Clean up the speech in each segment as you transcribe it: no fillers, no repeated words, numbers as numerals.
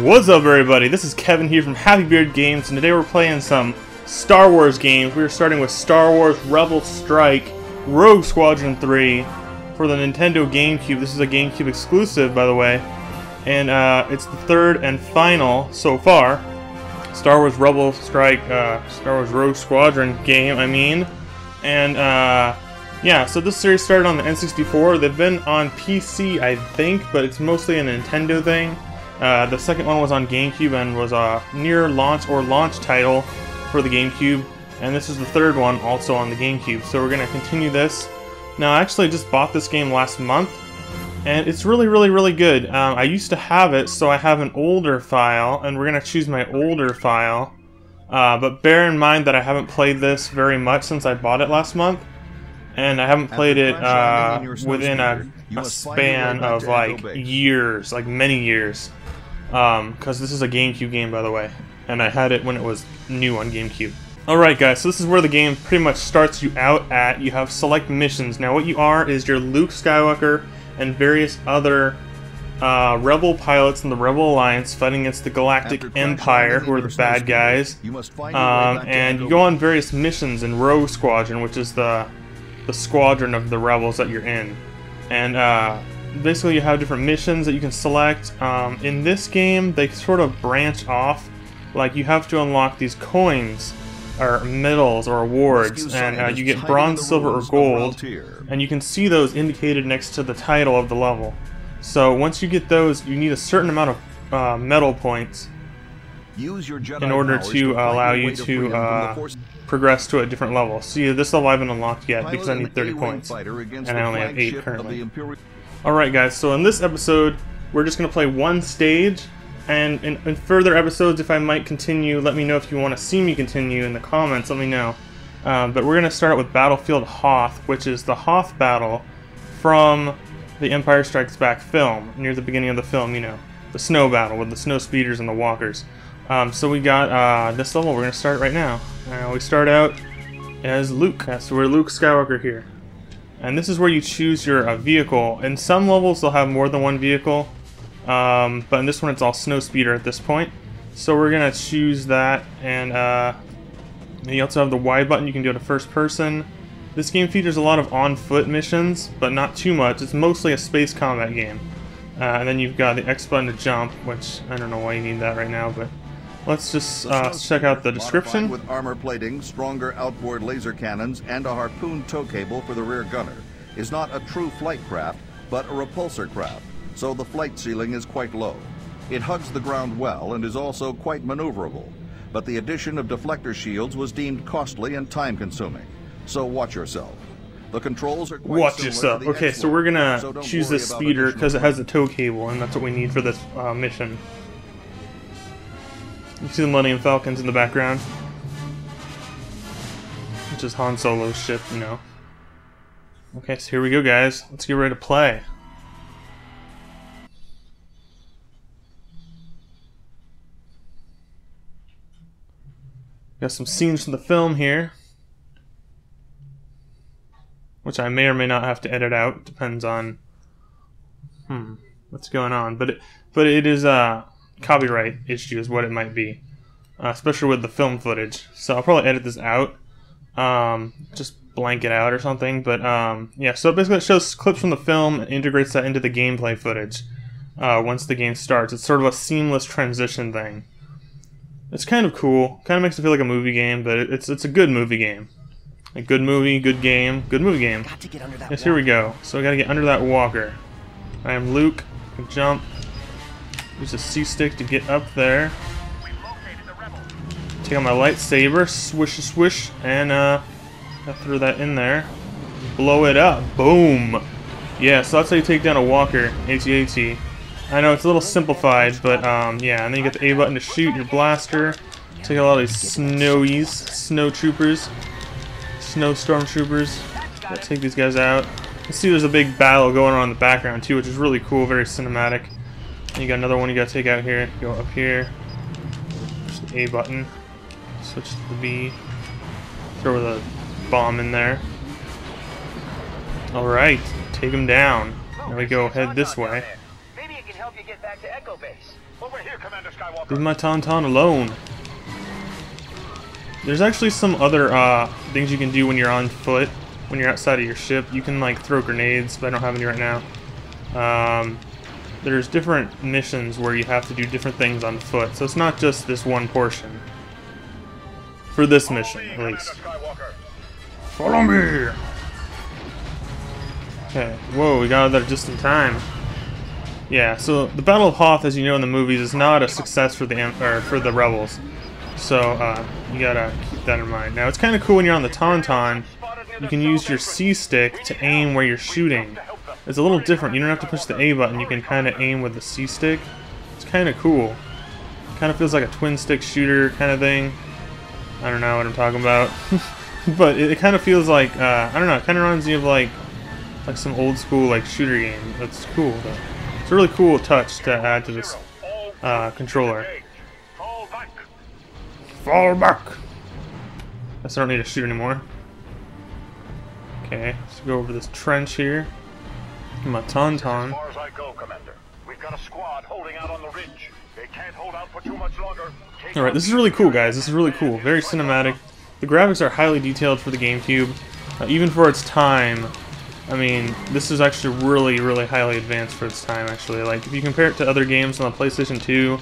What's up, everybody? This is Kevin here from Happy Beard Games, and today we're playing some Star Wars games. We're starting with Star Wars Rebel Strike Rogue Squadron 3 for the Nintendo GameCube. This is a GameCube exclusive, by the way, and it's the third and final so far Star Wars Rebel Strike, Star Wars Rogue Squadron game, and yeah, so this series started on the N64. They've been on PC, I think, but it's mostly a Nintendo thing. The second one was on GameCube and was a near launch or launch title for the GameCube, and this is the third one also on the GameCube. So we're going to continue this. Now, I actually just bought this game last month, and it's really good. I used to have it, so I have an older file, and we're going to choose my older file. But bear in mind that I haven't played this very much since I bought it last month, and I haven't played it within a span of like years, like many years. Because this is a GameCube game, by the way, and I had it when it was new on GameCube. Alright guys, so this is where the game pretty much starts you out at. You have select missions. Now what you are is you're Luke Skywalker and various other rebel pilots in the Rebel Alliance fighting against the Galactic Empire, who are the bad guys. And you go on various missions in Rogue Squadron, which is the squadron of the rebels that you're in. And basically you have different missions that you can select. In this game, they sort of branch off. Like, you have to unlock these coins, or medals, or awards, and you get bronze, silver, or gold, and you can see those indicated next to the title of the level. So once you get those, you need a certain amount of medal points in order to allow you to progress to a different level. See, this level I haven't unlocked yet because I need 30 points, and I only have 8 currently. Alright guys, so in this episode, we're just going to play one stage, and in further episodes, if I might continue, let me know if you want to see me continue in the comments, let me know. But we're going to start out with Battlefield Hoth, which is the Hoth battle from the Empire Strikes Back film, near the beginning of the film, you know, the snow battle with the snow speeders and the walkers. So we got this level, we're going to start right now. We start out as Luke, so we're Luke Skywalker here. And this is where you choose your vehicle. In some levels they'll have more than one vehicle, but in this one it's all snow speeder at this point. So we're going to choose that, and you also have the Y button, you can do it to first person. This game features a lot of on-foot missions, but not too much. It's mostly a space combat game. And then you've got the X button to jump, which I don't know why you need that right now, but let's just check out the description. With armor plating, stronger outboard laser cannons, and a harpoon tow cable for the rear gunner, is not a true flight craft, but a repulsor craft, so the flight ceiling is quite low. It hugs the ground well and is also quite maneuverable, but the addition of deflector shields was deemed costly and time-consuming, so watch yourself. The controls are quite Watch yourself. Okay, so we're gonna choose this speeder because it has a tow cable, and that's what we need for this mission. You see the Millennium Falcons in the background, which is Han Solo's ship, you know. Okay, so here we go, guys. Let's get ready to play. Got some scenes from the film here, which I may or may not have to edit out. Depends on what's going on. But it is copyright issue is what it might be, especially with the film footage. So I'll probably edit this out, just blank it out or something. But yeah, so basically it shows clips from the film and integrates that into the gameplay footage once the game starts. It's sort of a seamless transition thing. It's kind of cool. Kind of makes it feel like a movie game, but it's a good movie game. A good movie, good game, good movie game. Got to get under that yes, here we go. So I gotta get under that walker. I am Luke. I can jump. Use the C stick to get up there. Take out my lightsaber, swish, swish, and I throw that in there. Blow it up. Boom. Yeah, so that's how you take down a walker. AT-AT. I know it's a little simplified, but yeah. And then you get the A button to shoot your blaster. Take out a lot of these snowies, snow troopers, snow stormtroopers. Gotta take these guys out. You see, there's a big battle going on in the background too, which is really cool, very cinematic. And you got another one you gotta take out here. Go up here. Push the A button. Switch to the B. Throw the bomb in there. Alright, take him down. Now we go head this way. Maybe it can help you get back to Echo Base. Over here, Commander Skywalker. Leave my Tauntaun alone. There's actually some other things you can do when you're on foot, when you're outside of your ship. You can like throw grenades, but I don't have any right now. There's different missions where you have to do different things on foot, so it's not just this one portion. For this mission, at least. Follow me! Okay, whoa, we got out there just in time. Yeah, so the Battle of Hoth, as you know in the movies, is not a success for the rebels. So you gotta keep that in mind. Now it's kind of cool when you're on the Tauntaun. You can use your C stick to aim where you're shooting. It's a little different. You don't have to push the A button. You can kind of aim with the C stick. It's kind of cool. Kind of feels like a twin stick shooter kind of thing. I don't know what I'm talking about, but it kind of feels like I don't know. It kind of reminds me of like some old school like shooter game. That's cool though. It's a really cool touch to add to this controller. Fall back! Guess I don't need to shoot anymore. Okay, let's go over this trench here. My Tauntaun. As far as I go, Commander. We've got a squad holding out on the ridge. They can't hold out for too much longer. Alright, this is really cool, guys. This is really cool. Very cinematic. The graphics are highly detailed for the GameCube. Even for its time, I mean, this is actually really, really highly advanced for its time, actually. Like, if you compare it to other games on the PlayStation 2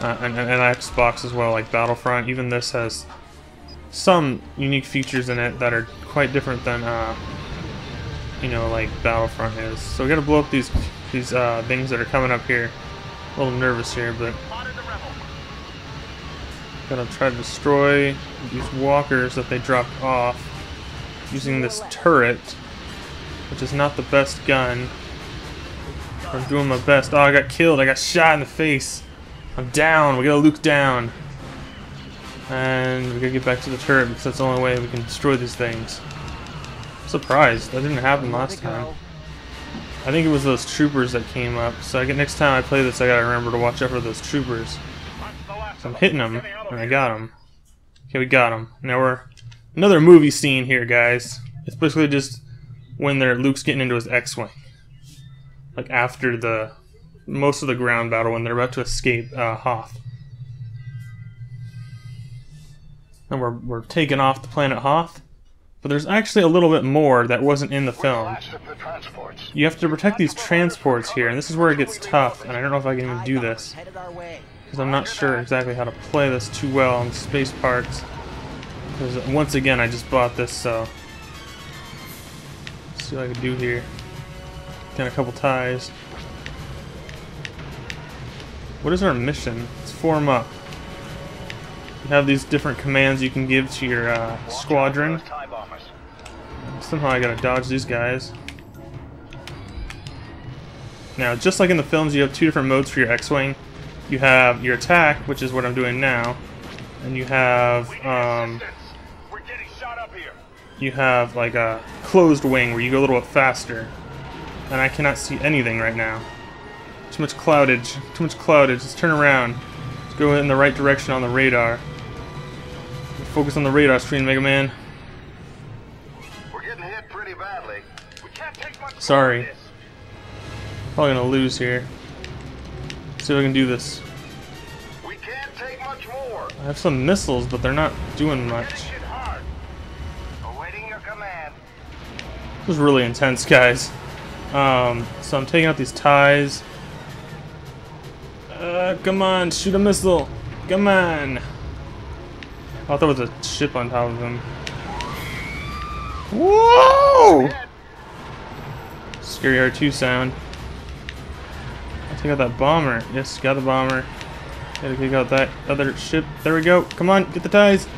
and Xbox as well, like Battlefront, even this has some unique features in it that are quite different than, you know, like Battlefront is. So we gotta blow up these things that are coming up here. A little nervous here, but gotta try to destroy these walkers that they dropped off using this turret, which is not the best gun. I'm doing my best. Oh, I got killed. I got shot in the face. I'm down. We gotta Luke down. And we gotta get back to the turret because that's the only way we can destroy these things. I'm surprised. That didn't happen last time. I think it was those troopers that came up. So next time I play this, I gotta remember to watch out for those troopers. So I'm hitting them, and I got them. Okay, we got them. Now we're another movie scene here, guys. It's basically just when Luke's getting into his X-wing, like after most of the ground battle when they're about to escape Hoth. And we're taking off the planet Hoth. But there's actually a little bit more that wasn't in the film. You have to protect these transports here, and this is where it gets tough, and I don't know if I can even do this. Because I'm not sure exactly how to play this too well on space parts. Because once again, I just bought this, so... Let's see what I can do here. Got a couple ties. What is our mission? Let's form up. You have these different commands you can give to your squadron. Somehow I gotta dodge these guys. Now, just like in the films, you have two different modes for your X-Wing. You have your attack, which is what I'm doing now, and you have like a closed wing where you go a little bit faster. And I cannot see anything right now. Too much cloudage. Too much cloudage. Let's turn around. Let's go in the right direction on the radar. Focus on the radar screen, Mega Man. We're getting hit pretty badly. We can't take much. Sorry. Probably gonna lose here. Let's see if I can do this. We can't take much more. I have some missiles, but they're not doing much. Awaiting your command. This was really intense, guys. So I'm taking out these ties. Come on, shoot a missile. Come on. I thought there was a ship on top of him. Whoa! Scary R2 sound. I'll take out that bomber. Yes, got the bomber. Gotta take out that other ship. There we go. Come on, get the ties.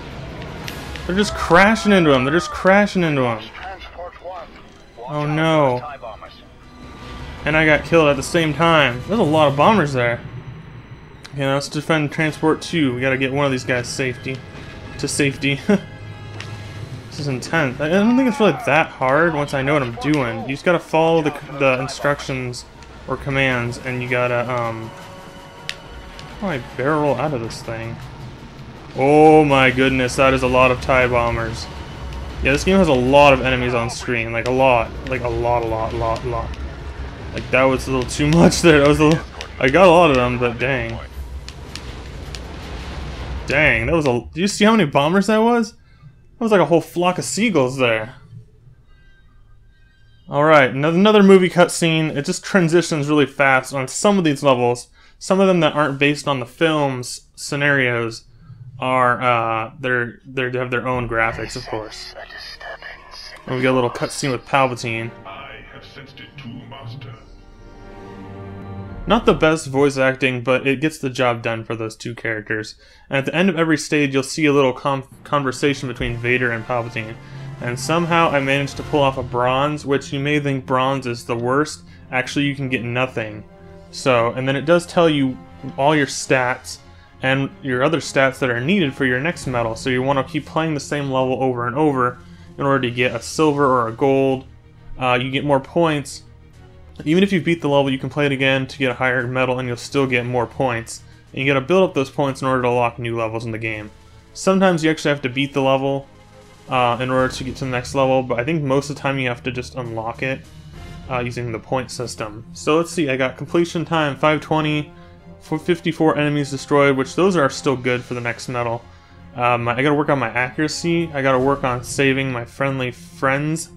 They're just crashing into him. They're just crashing into him. Oh no. And I got killed at the same time. There's a lot of bombers there. Okay, now let's defend transport 2. We gotta get one of these guys to safety. This is intense. I don't think it's really that hard once I know what I'm doing. You just gotta follow the instructions or commands, and you gotta how do I barrel roll out of this thing? Oh my goodness, that is a lot of TIE bombers. Yeah, this game has a lot of enemies on screen, like a lot. Like a lot. Like that was a little too much there. That was a little, I got a lot of them, but dang. Dang, that was a... Do you see how many bombers that was? That was like a whole flock of seagulls there. Alright, another movie cutscene. It just transitions really fast on some of these levels. Some of them that aren't based on the film's scenarios are, they have their own graphics, of course. And we got a little cutscene with Palpatine. I have sensed it too, Master. Not the best voice acting, but it gets the job done for those two characters. And at the end of every stage, you'll see a little conversation between Vader and Palpatine. And somehow I managed to pull off a bronze, which you may think bronze is the worst. Actually, you can get nothing. So, and then it does tell you all your stats and your other stats that are needed for your next medal. So you want to keep playing the same level over and over in order to get a silver or a gold. You get more points. Even if you beat the level, you can play it again to get a higher medal and you'll still get more points. And you gotta build up those points in order to unlock new levels in the game. Sometimes you actually have to beat the level in order to get to the next level, but I think most of the time you have to just unlock it using the point system. So let's see, I got completion time 520, 54 enemies destroyed, which those are still good for the next medal. I gotta work on my accuracy, I gotta work on saving my friendly friends,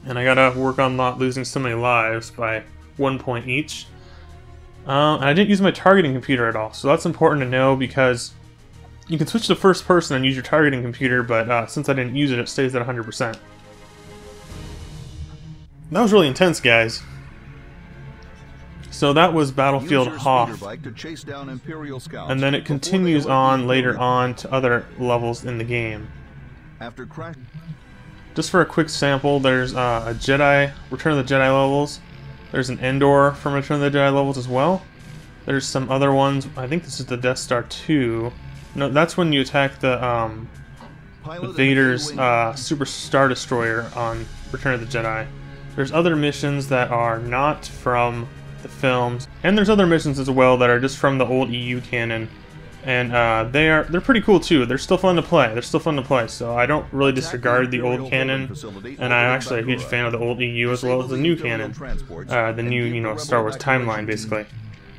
and I gotta work on not losing so many lives by 1 point each. I didn't use my targeting computer at all, so that's important to know because you can switch to first person and use your targeting computer, but since I didn't use it, it stays at 100%. That was really intense, guys. So that was Battlefield Hoth, and then it continues on later on to other levels in the game. After crash. Just for a quick sample, there's a Jedi, Return of the Jedi levels. There's an Endor from Return of the Jedi levels as well. There's some other ones. I think this is the Death Star 2. No, that's when you attack the Vader's Super Star Destroyer on Return of the Jedi. There's other missions that are not from the films, and there's other missions as well that are just from the old EU canon. And they're pretty cool too. They're still fun to play. So I don't really disregard the old canon, and I'm actually a huge fan of the old EU as well as the new canon, the new Star Wars timeline basically.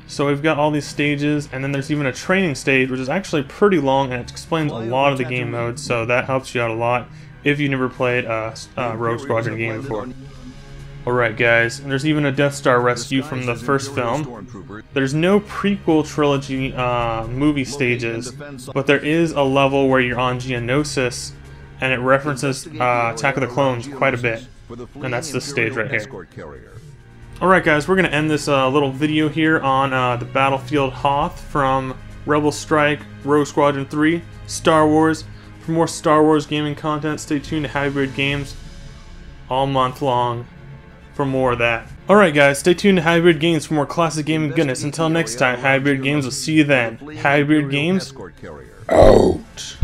So we've got all these stages, and then there's even a training stage, which is actually pretty long, and it explains a lot of the game modes. So that helps you out a lot if you never played a Rogue Squadron game before. Alright guys, and there's even a Death Star rescue from the first film. There's no prequel trilogy movie stages, but there is a level where you're on Geonosis, and it references Attack of the Clones quite a bit, and that's this stage right here. Alright guys, we're going to end this little video here on the Battlefield Hoth from Rebel Strike, Rogue Squadron 3, Star Wars. For more Star Wars gaming content, stay tuned to Hybrid Games all month long for more of that. Alright guys, stay tuned to Hybrid Games for more classic gaming goodness. Until next time, Hybrid Games will see you then. Hybrid Games, out!